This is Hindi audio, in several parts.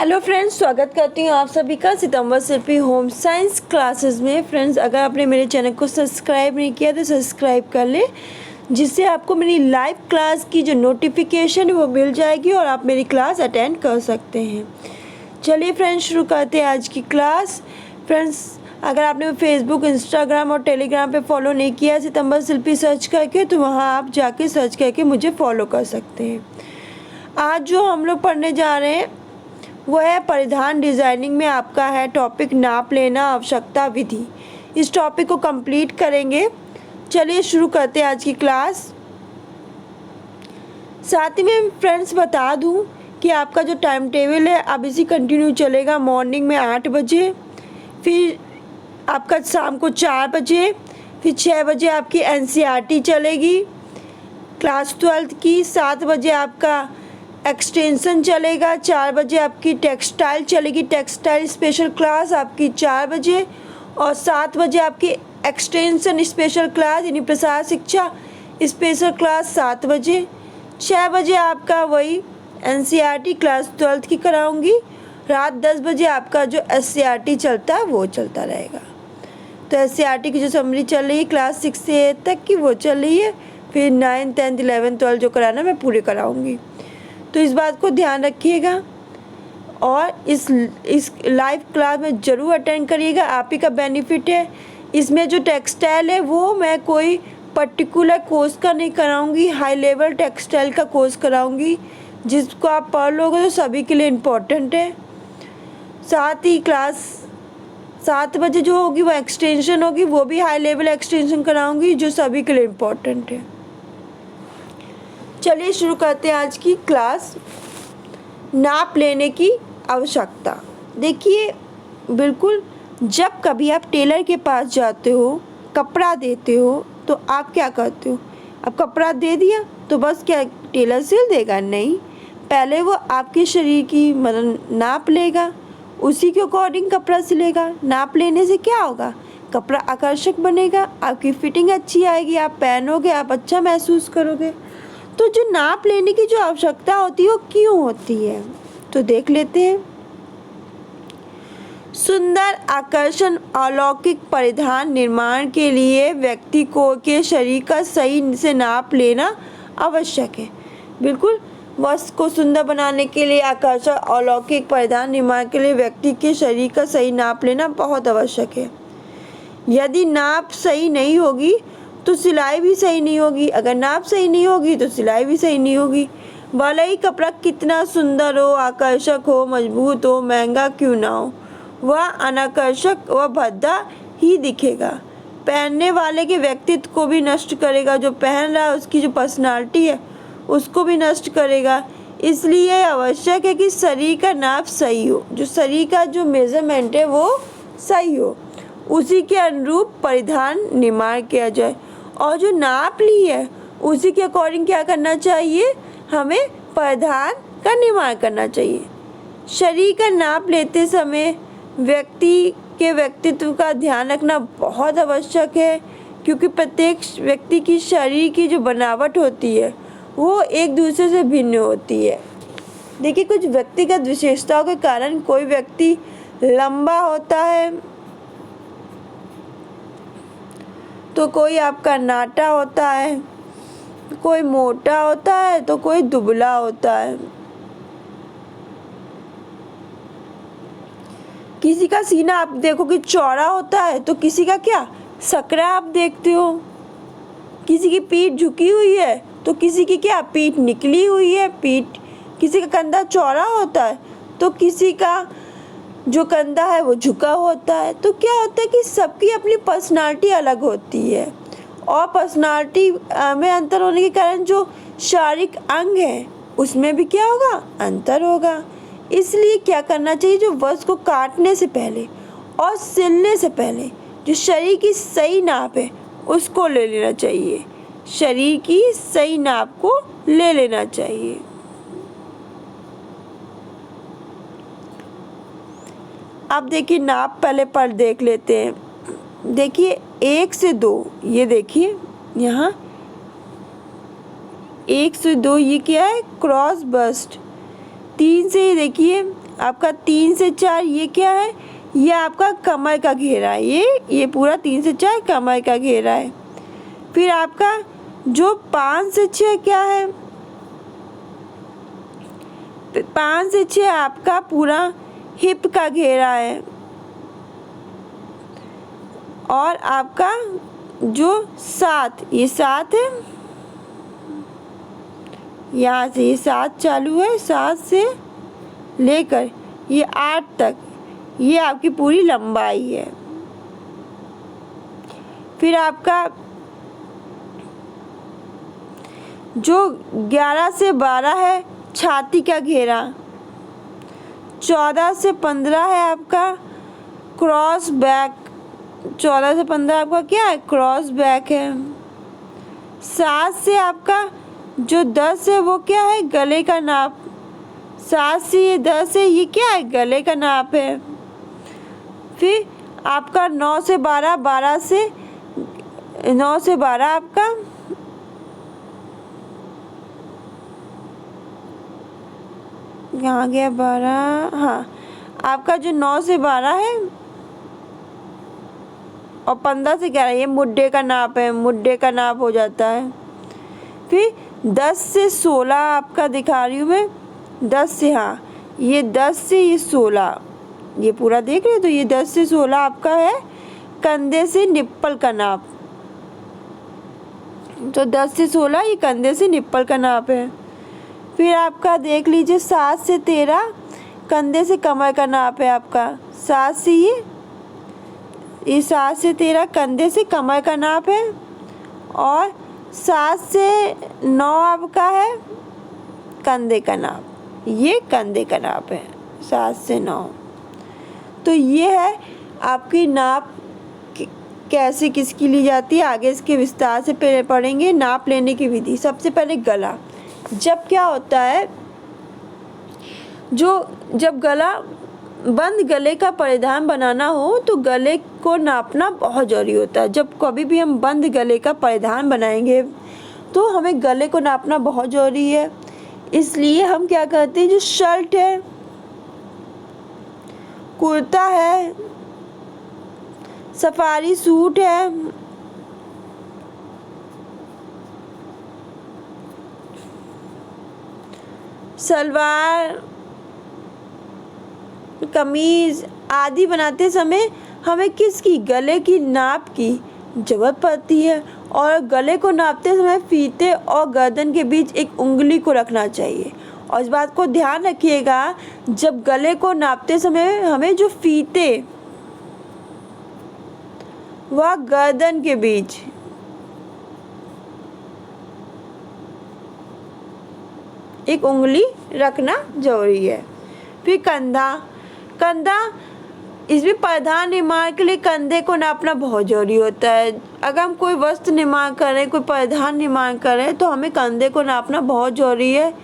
हेलो फ्रेंड्स, स्वागत करती हूँ आप सभी का सितंबर शिल्पी होम साइंस क्लासेस में। फ्रेंड्स, अगर आपने मेरे चैनल को सब्सक्राइब नहीं किया तो सब्सक्राइब कर ले, जिससे आपको मेरी लाइव क्लास की जो नोटिफिकेशन है वो मिल जाएगी और आप मेरी क्लास अटेंड कर सकते हैं। चलिए फ्रेंड्स, शुरू करते हैं आज की क्लास। फ्रेंड्स, अगर आपने फेसबुक, इंस्टाग्राम और टेलीग्राम पे फॉलो नहीं किया सितंबर शिल्पी सर्च करके, तो वहाँ आप जाके सर्च करके मुझे फॉलो कर सकते हैं। आज जो हम लोग पढ़ने जा रहे हैं वो है परिधान डिज़ाइनिंग में आपका है टॉपिक नाप लेना आवश्यकता विधि। इस टॉपिक को कंप्लीट करेंगे। चलिए शुरू करते हैं आज की क्लास। साथ ही में फ्रेंड्स बता दूं कि आपका जो टाइम टेबल है अब इसी कंटिन्यू चलेगा। मॉर्निंग में 8 बजे, फिर आपका शाम को 4 बजे, फिर 6 बजे आपकी NCERT चलेगी क्लास 12 की, 7 बजे आपका एक्सटेंशन चलेगा, 4 बजे आपकी टेक्सटाइल चलेगी, टेक्सटाइल स्पेशल क्लास आपकी 4 बजे, और 7 बजे आपकी एक्सटेंशन स्पेशल क्लास यानी प्रसार शिक्षा स्पेशल क्लास 7 बजे। 6 बजे आपका वही NCERT क्लास 12 की कराऊंगी। रात 10 बजे आपका जो SCERT चलता है वो चलता रहेगा। तो SCERT की जो समरी चल रही है क्लास 6 से 8 तक की वो चल रही है, फिर 9, 10, 11, 12 जो कराना मैं पूरे कराऊंगी। तो इस बात को ध्यान रखिएगा और इस लाइव क्लास में ज़रूर अटेंड करिएगा। आप ही का बेनिफिट है। इसमें जो टेक्सटाइल है वो मैं कोई पर्टिकुलर कोर्स का नहीं कराऊंगी, हाई लेवल टेक्सटाइल का कोर्स कराऊंगी, जिसको आप पढ़ लोगे तो सभी के लिए इम्पोर्टेंट है। साथ ही क्लास 7 बजे जो होगी वो एक्सटेंशन होगी, वो भी हाई लेवल एक्सटेंशन कराऊंगी जो सभी के लिए इम्पोर्टेंट है। चलिए शुरू करते हैं आज की क्लास। नाप लेने की आवश्यकता। देखिए, बिल्कुल जब कभी आप टेलर के पास जाते हो, कपड़ा देते हो, तो आप क्या करते हो? अब कपड़ा दे दिया तो बस क्या टेलर सिल देगा? नहीं, पहले वो आपके शरीर की मतलब नाप लेगा, उसी के अकॉर्डिंग कपड़ा सिलेगा। नाप लेने से क्या होगा? कपड़ा आकर्षक बनेगा, आपकी फिटिंग अच्छी आएगी, आप पहनोगे, आप अच्छा महसूस करोगे। तो जो नाप लेने की जो आवश्यकता होती है वो क्यों होती है, तो देख लेते हैं। सुंदर, आकर्षण, अलौकिक परिधान निर्माण के लिए व्यक्ति को के शरीर का सही से नाप लेना आवश्यक है। बिल्कुल, वस्त्र को सुंदर बनाने के लिए, आकर्षण, अलौकिक परिधान निर्माण के लिए व्यक्ति के शरीर का सही नाप लेना बहुत आवश्यक है। यदि नाप सही नहीं होगी तो सिलाई भी सही नहीं होगी, अगर नाप सही नहीं होगी तो सिलाई भी सही नहीं होगी। भले ही कपड़ा कितना सुंदर हो, आकर्षक हो, मजबूत हो, महंगा क्यों ना हो, वह अनाकर्षक व भद्दा ही दिखेगा। पहनने वाले के व्यक्तित्व को भी नष्ट करेगा, जो पहन रहा है उसकी जो पर्सनालिटी है उसको भी नष्ट करेगा। इसलिए आवश्यक है कि शरीर का नाप सही हो, जो शरीर का जो मेजरमेंट है वो सही हो, उसी के अनुरूप परिधान निर्माण किया जाए। और जो नाप ली है उसी के अकॉर्डिंग क्या करना चाहिए? हमें परिधान का निर्माण करना चाहिए। शरीर का नाप लेते समय व्यक्ति के व्यक्तित्व का ध्यान रखना बहुत आवश्यक है, क्योंकि प्रत्येक व्यक्ति की शरीर की जो बनावट होती है वो एक दूसरे से भिन्न होती है। देखिए, कुछ व्यक्तिगत विशेषताओं के कारण कोई व्यक्ति लंबा होता है तो कोई आपका नाटा होता है, कोई मोटा होता है तो कोई दुबला होता है। किसी का सीना आप देखो कि चौड़ा होता है तो किसी का क्या सकरा आप देखते हो। किसी की पीठ झुकी हुई है तो किसी की क्या पीठ निकली हुई है। पीठ किसी का कंधा चौड़ा होता है तो किसी का जो कंधा है वो झुका होता है। तो क्या होता है कि सबकी अपनी पर्सनालिटी अलग होती है, और पर्सनालिटी में अंतर होने के कारण जो शारीरिक अंग है उसमें भी क्या होगा? अंतर होगा। इसलिए क्या करना चाहिए? जो वस्त्र को काटने से पहले और सिलने से पहले जो शरीर की सही नाप है उसको ले लेना चाहिए। शरीर की सही नाप को ले लेना चाहिए। अब देखिए, नाप पहले पर देख लेते हैं। देखिए 1 से 2, ये देखिए यहाँ 1 से 2 ये क्या है? Cross bast. 3 से देखिए आपका 3 से 4 ये क्या है, ये आपका कमर का घेरा है, ये पूरा 3 से 4 कमर का घेरा है। फिर आपका जो 5 से 6 क्या है, 5 से 6 आपका पूरा हिप का घेरा है। और आपका जो 7, ये 7 है, यहाँ से ये 7 चालू है, 7 से लेकर ये 8 तक, ये आपकी पूरी लंबाई है। फिर आपका जो 11 से 12 है छाती का घेरा, 14 से 15 है आपका क्रॉस बैक, 14 से 15 आपका क्या है, क्रॉस बैक है। 7 से आपका जो 10 है वो क्या है, गले का नाप, 7 से ये 10 है, ये क्या है, गले का नाप है। फिर आपका 9 से 12, 12 से 9 से 12 आपका यहाँ गया 12, हाँ आपका जो 9 से 12 है और 15 से 11 ये मुड्डे का नाप है, मुड्डे का नाप हो जाता है। फिर 10 से 16 आपका दिखा रही हूँ मैं, 10 से, हाँ ये 10 से ये 16, ये पूरा देख रहे हो, तो ये 10 से 16 आपका है कंधे से निप्पल का नाप। तो 10 से 16 ये कंधे से निप्पल का नाप है। फिर आपका देख लीजिए 7 से 13 कंधे से कमर का नाप है आपका, 7 से ये 7 से 13 कंधे से कमर का नाप है। और 7 से 9 आपका है कंधे का नाप, ये कंधे का नाप है 7 से 9। तो ये है आपकी नाप कैसे किसकी ली जाती है, आगे इसके विस्तार से पढ़ेंगे। नाप लेने की विधि, सबसे पहले गला। जब क्या होता है, जब गला बंद गले का परिधान बनाना हो तो गले को नापना बहुत ज़रूरी होता है। जब कभी भी हम बंद गले का परिधान बनाएंगे तो हमें गले को नापना बहुत ज़रूरी है। इसलिए हम क्या करते हैं, जो शर्ट है, कुर्ता है, सफारी सूट है, सलवार कमीज़ आदि बनाते समय हमें किसकी, गले की नाप की ज़रूरत पड़ती है। और गले को नापते समय फीते और गर्दन के बीच एक उंगली को रखना चाहिए। और इस बात को ध्यान रखिएगा, जब गले को नापते समय हमें जो फीते व गर्दन के बीच एक उंगली रखना जरूरी है। फिर कंधा, इसमें परिधान निर्माण के लिए कंधे को नापना बहुत जरूरी होता है। अगर हम कोई वस्त्र निर्माण करें, कोई परिधान निर्माण करें तो हमें कंधे को नापना बहुत जरूरी है।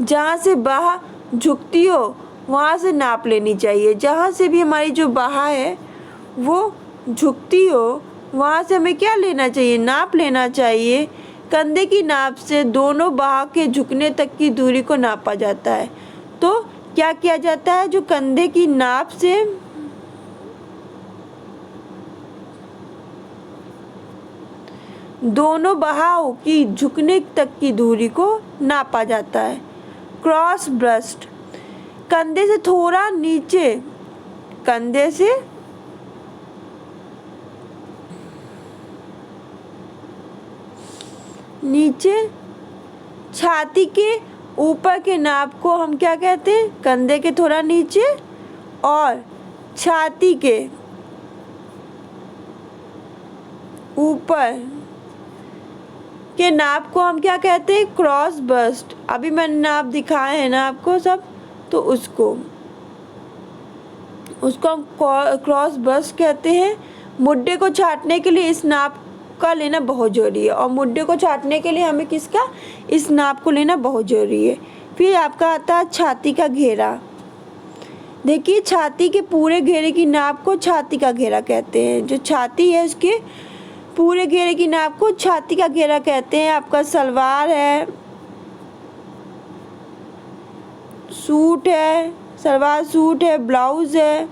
जहाँ से बाह झुकती हो वहाँ से नाप लेनी चाहिए। जहाँ से भी हमारी जो बाह है वो झुकती हो वहाँ से हमें क्या लेना चाहिए, नाप लेना चाहिए। कंधे की नाप से दोनों बाह के झुकने तक की दूरी को नापा जाता है। तो क्या किया जाता है, जो कंधे की नाप से दोनों बाहों की झुकने तक की दूरी को नापा जाता है। क्रॉस ब्रेस्ट, कंधे से थोड़ा नीचे, कंधे से नीचे छाती के ऊपर के नाप को हम क्या कहते हैं, कंधे के थोड़ा नीचे, और छाती के ऊपर के नाप को हम क्या कहते हैं, क्रॉस बस्ट। अभी मैंने नाप दिखाए हैं ना आपको सब, तो उसको हम क्रॉस बस्ट कहते हैं। मुड्डे को छाटने के लिए इस नाप का लेना बहुत ज़रूरी है, और मुड्डे को छाटने के लिए हमें किसका, इस नाप को लेना बहुत ज़रूरी है। फिर आपका आता है छाती का घेरा। देखिए छाती के पूरे घेरे की नाप को छाती का घेरा कहते हैं। जो छाती है उसके पूरे घेरे की नाप को छाती का घेरा कहते हैं। आपका सलवार है, सूट है, सलवार सूट है, ब्लाउज़ है,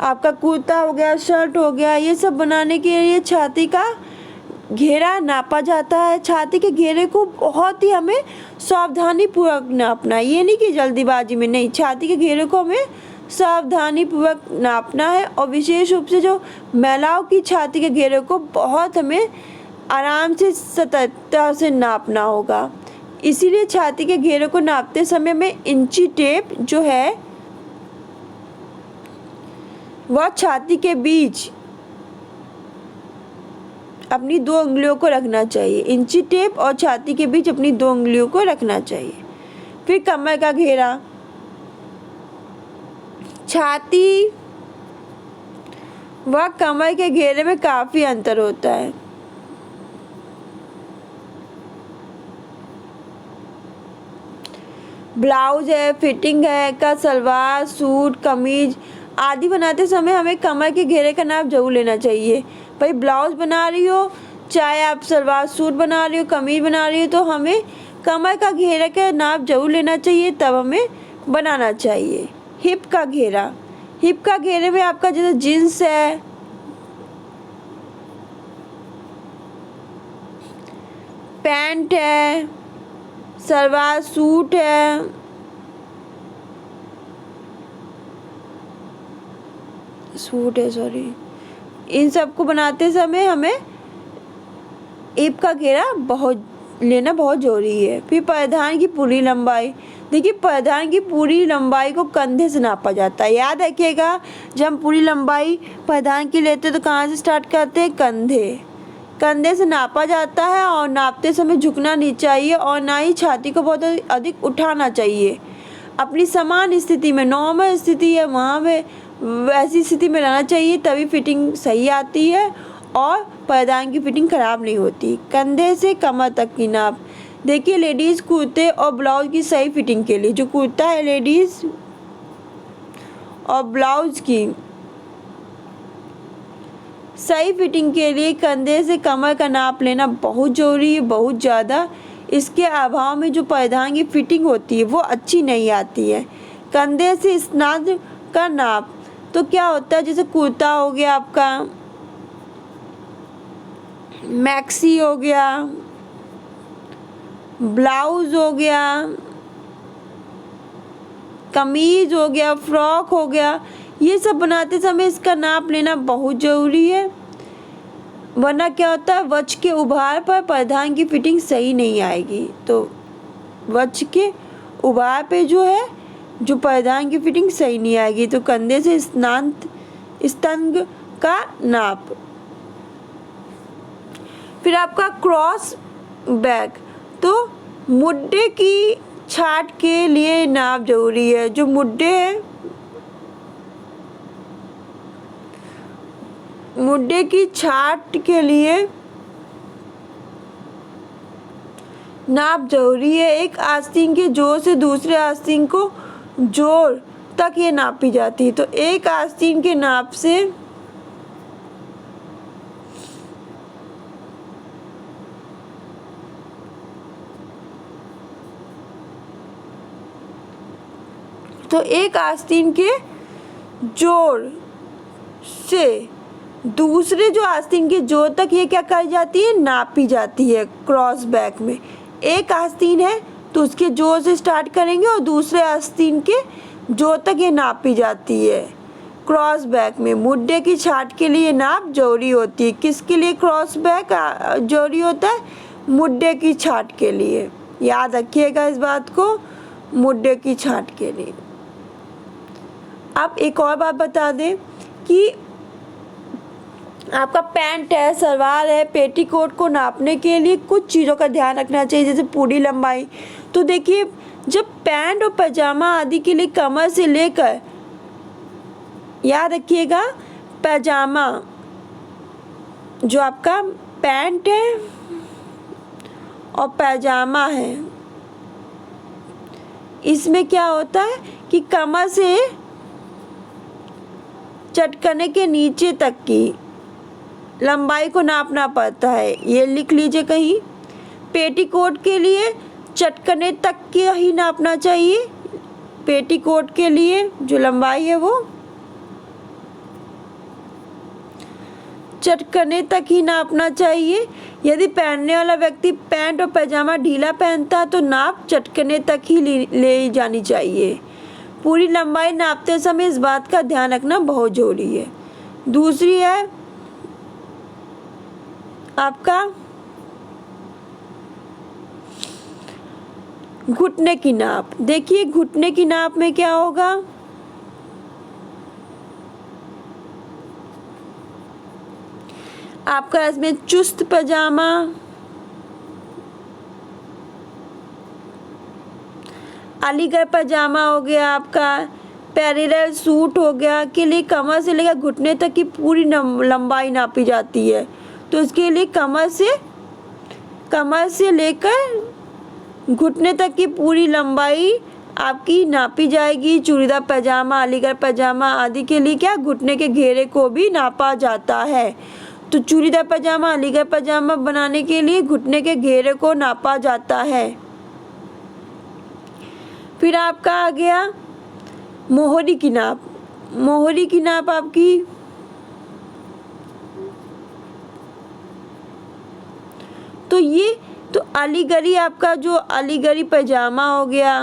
आपका कुर्ता हो गया, शर्ट हो गया, ये सब बनाने के लिए छाती का घेरा नापा जाता है। छाती के घेरे को बहुत ही हमें सावधानीपूर्वक नापना है, ये नहीं कि जल्दीबाजी में, नहीं, छाती के घेरे को हमें सावधानीपूर्वक नापना है। और विशेष रूप से जो महिलाओं की छाती के घेरे को बहुत हमें आराम से सतर्कता से नापना होगा। इसीलिए छाती के घेरे को नापते समय में इंची टेप जो है वह छाती के बीच अपनी 2 उंगलियों को रखना चाहिए। इंची टेप और छाती के बीच अपनी 2 उंगलियों को रखना चाहिए। फिर कमर का घेरा, छाती व कमर के घेरे में काफ़ी अंतर होता है। ब्लाउज है, फिटिंग है का सलवार सूट कमीज आदि बनाते समय हमें कमर के घेरे का नाप जरूर लेना चाहिए। भाई ब्लाउज बना रही हो, चाहे आप सलवार सूट बना रही हो, कमीज बना रही हो, तो हमें कमर का घेरे का नाप जरूर लेना चाहिए, तब हमें बनाना चाहिए। हिप का घेरा, हिप का घेरे में आपका जैसे जीन्स है, पैंट है, सलवार सूट है, इन सब को बनाते समय हमें हिप का घेरा लेना बहुत ज़रूरी है। फिर परिधान की पूरी लंबाई, देखिए परिधान की पूरी लंबाई को कंधे से नापा जाता है। याद रखिएगा, जब हम पूरी लंबाई परिधान की लेते हैं तो कहाँ से स्टार्ट करते हैं? कंधे से नापा जाता है। और नापते समय झुकना नहीं चाहिए और ना ही छाती को बहुत अधिक उठाना चाहिए। अपनी समान स्थिति में, नॉर्मल स्थिति है वहाँ में वैसी स्थिति में रहना चाहिए, तभी फिटिंग सही आती है और परिधान की फिटिंग ख़राब नहीं होती। कंधे से कमर तक की नाप, देखिए लेडीज़ कुर्ते और ब्लाउज की सही फिटिंग के लिए, जो कुर्ता है लेडीज़ और ब्लाउज की सही फिटिंग के लिए कंधे से कमर का नाप लेना बहुत ज़रूरी है, बहुत ज़्यादा। इसके अभाव में जो परिधान की फिटिंग होती है वो अच्छी नहीं आती है। कंधे से स्नाद का नाप, तो क्या होता है, जैसे कुर्ता हो गया आपका, मैक्सी हो गया, ब्लाउज हो गया, कमीज हो गया, फ्रॉक हो गया, ये सब बनाते समय इसका नाप लेना बहुत ज़रूरी है। वरना क्या होता है, वक्ष के उभार पर परिधान की फिटिंग सही नहीं आएगी। तो वक्ष के उभार पे जो है जो परिधान की फिटिंग सही नहीं आएगी। तो कंधे से स्तंभ का नाप। फिर आपका क्रॉस बैक, तो मुड्डे की छाट के लिए नाप जरूरी है। जो मुड्डे है, मुड्डे की छाट के लिए नाप जरूरी है। एक आस्तीन के जोड़ से दूसरे आस्तीन को जोड़ तक ये नापी जाती है। तो एक आस्तीन के नाप से एक आस्तीन के जोड़ से दूसरे जो आस्तीन के जोड़ तक ये क्या करी जाती है, नापी जाती है। क्रॉस बैक में एक आस्तीन है तो उसके जोड़ से स्टार्ट करेंगे और दूसरे आस्तीन के जोड़ तक ये नापी जाती है। क्रॉस बैक में मुड्डे की छाट के लिए नाप जरूरी होती है। किसके लिए क्रॉस बैक जरूरी होता है? मुड्डे की छाट के लिए। याद रखिएगा इस बात को, मुड्डे की छाट के लिए। अब एक और बात बता दें कि आपका पैंट है, सलवार है, पेटीकोट को नापने के लिए कुछ चीज़ों का ध्यान रखना चाहिए, जैसे पूरी लंबाई। तो देखिए, जब पैंट और पैजामा आदि के लिए कमर से लेकर, याद रखिएगा, पैजामा जो आपका पैंट है और पैजामा है, इसमें क्या होता है कि कमर से चटकने के नीचे तक की लंबाई को नापना पड़ता है। ये लिख लीजिए कहीं। पेटीकोट के लिए चटकने तक के ही नापना चाहिए, पेटीकोट के लिए जो लंबाई है वो चटकने तक ही नापना चाहिए। यदि पहनने वाला व्यक्ति पैंट और पैजामा ढीला पहनता है तो नाप चटकने तक ही ले जानी चाहिए। पूरी लंबाई नापते समय इस बात का ध्यान रखना बहुत जरूरी है। दूसरी है आपका घुटने की नाप। देखिए घुटने की नाप में क्या होगा, आपका इसमें चुस्त पजामा, अलीगढ़ पजामा हो गया, आपका पैरेलल सूट हो गया, के लिए कमर से लेकर घुटने तक की पूरी लंबाई नापी जाती है। तो इसके लिए कमर से लेकर घुटने तक की पूरी लंबाई आपकी नापी जाएगी। चूड़ीदार पजामा, अलीगढ़ पजामा आदि के लिए क्या घुटने के घेरे को भी नापा जाता है। तो चूड़ीदार पजामा, अलीगढ़ पजामा बनाने के लिए घुटने के घेरे को नापा जाता है। फिर आपका आ गया मोहरी की नाप। मोहरी की नाप आपकी तो अलीगढ़ी, आपका जो अलीगढ़ी पजामा हो गया,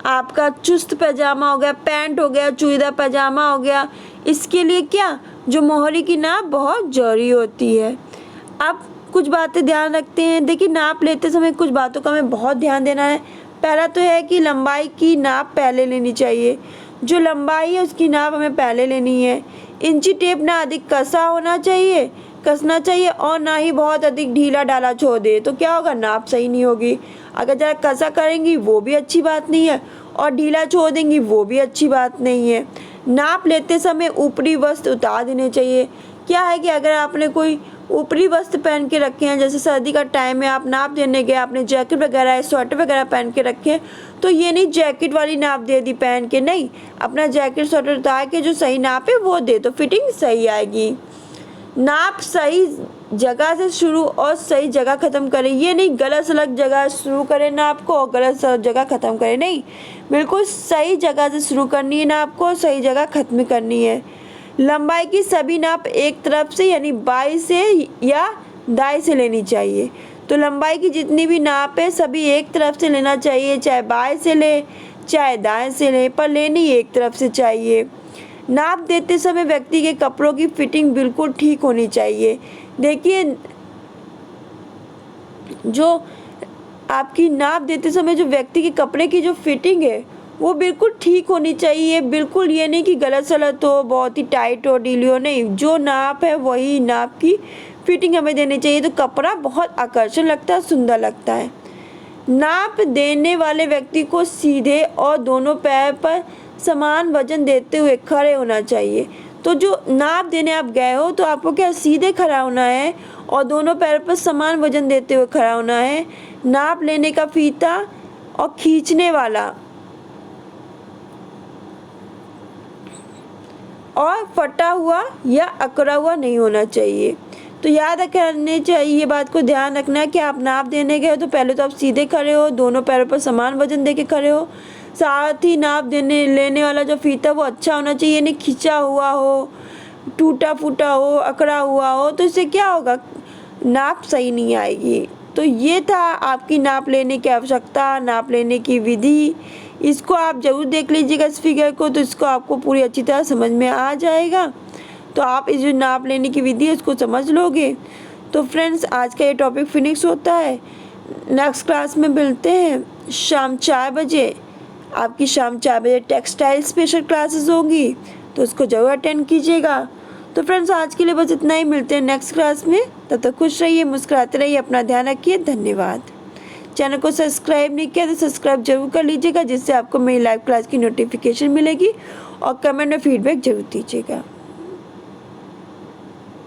आपका चुस्त पजामा हो गया, पैंट हो गया, चूड़ीदार पजामा हो गया, इसके लिए क्या जो मोहरी की नाप बहुत जरूरी होती है। अब कुछ बातें ध्यान रखते हैं। देखिए नाप लेते समय कुछ बातों का हमें बहुत ध्यान देना है। पहला तो है कि लंबाई की नाप पहले लेनी चाहिए। जो लंबाई है उसकी नाप हमें पहले लेनी है। इंची टेप ना अधिक कसना चाहिए और ना ही बहुत अधिक ढीला डाला छोड़ दे, तो क्या होगा, नाप सही नहीं होगी। अगर ज़रा कसा करेंगी वो भी अच्छी बात नहीं है और ढीला छोड़ देंगी वो भी अच्छी बात नहीं है। नाप लेते समय ऊपरी वस्त्र उतार देने चाहिए। क्या है कि अगर आपने कोई ऊपरी वस्त्र पहन के रखे हैं, जैसे सर्दी का टाइम है, आप नाप देने गए, आपने जैकेट वगैरह स्वेटर वगैरह पहन के रखे हैं, तो ये नहीं जैकेट वाली नाप दे दी पहन के, नहीं, अपना जैकेट स्वेटर उतार के जो सही नाप है वो दे, तो फिटिंग सही आएगी। नाप सही जगह से शुरू और सही जगह ख़त्म करें। ये नहीं गलत सलग जगह शुरू करें नाप को और गलत सलग जगह ख़त्म करें, नहीं, बिल्कुल सही जगह से शुरू करनी है नाप को, सही जगह ख़त्म करनी है। लंबाई की सभी नाप एक तरफ से यानी बाएं से या दाएं से लेनी चाहिए। तो लंबाई की जितनी भी नाप है सभी एक तरफ से लेना चाहिए, चाहे बाएं से ले चाहे दाएं से ले, पर लेनी एक तरफ से चाहिए। नाप देते समय व्यक्ति के कपड़ों की फिटिंग बिल्कुल ठीक होनी चाहिए। देखिए जो आपकी नाप देते समय जो व्यक्ति के कपड़े की जो फिटिंग है वो बिल्कुल ठीक होनी चाहिए। बिल्कुल ये नहीं कि गलत सलत हो, बहुत ही टाइट हो, ढीली हो, नहीं, जो नाप है वही नाप की फिटिंग हमें देनी चाहिए, तो कपड़ा बहुत आकर्षण लगता है, सुंदर लगता है। नाप देने वाले व्यक्ति को सीधे और दोनों पैर पर समान वजन देते हुए खड़े होना चाहिए। तो जो नाप देने आप गए हो तो आपको क्या सीधे खड़ा होना है और दोनों पैर पर समान वजन देते हुए खड़ा होना है। नाप लेने का फीता और खींचने वाला और फटा हुआ या अकड़ा हुआ नहीं होना चाहिए। तो याद रखने चाहिए, ये बात को ध्यान रखना है कि आप नाप देने गए तो पहले तो आप सीधे खड़े हो, दोनों पैरों पर समान वजन दे के खड़े हो। साथ ही नाप लेने वाला जो फीता वो अच्छा होना चाहिए, नहीं खिंचा हुआ हो, टूटा फूटा हो, अकड़ा हुआ हो, तो इससे क्या होगा, नाप सही नहीं आएगी। तो ये था आपकी नाप लेने की आवश्यकता, नाप लेने की विधि। इसको आप ज़रूर देख लीजिएगा इस फिगर को, तो इसको आपको पूरी अच्छी तरह समझ में आ जाएगा। तो आप इस जो नाप लेने की विधि है उसको समझ लोगे। तो फ्रेंड्स आज का ये टॉपिक फिनिश होता है। नेक्स्ट क्लास में मिलते हैं शाम 4 बजे। आपकी शाम 4 बजे टेक्सटाइल स्पेशल क्लासेस होगी, तो उसको ज़रूर अटेंड कीजिएगा। तो फ्रेंड्स आज के लिए बस इतना ही, मिलते हैं नेक्स्ट क्लास में। तब तक खुश रहिए, मुस्कुराते रहिए, अपना ध्यान रखिए। धन्यवाद। चैनल को सब्सक्राइब नहीं किया तो सब्सक्राइब जरूर कर लीजिएगा, जिससे आपको मेरी लाइव क्लास की नोटिफिकेशन मिलेगी, और कमेंट में फीडबैक जरूर दीजिएगा।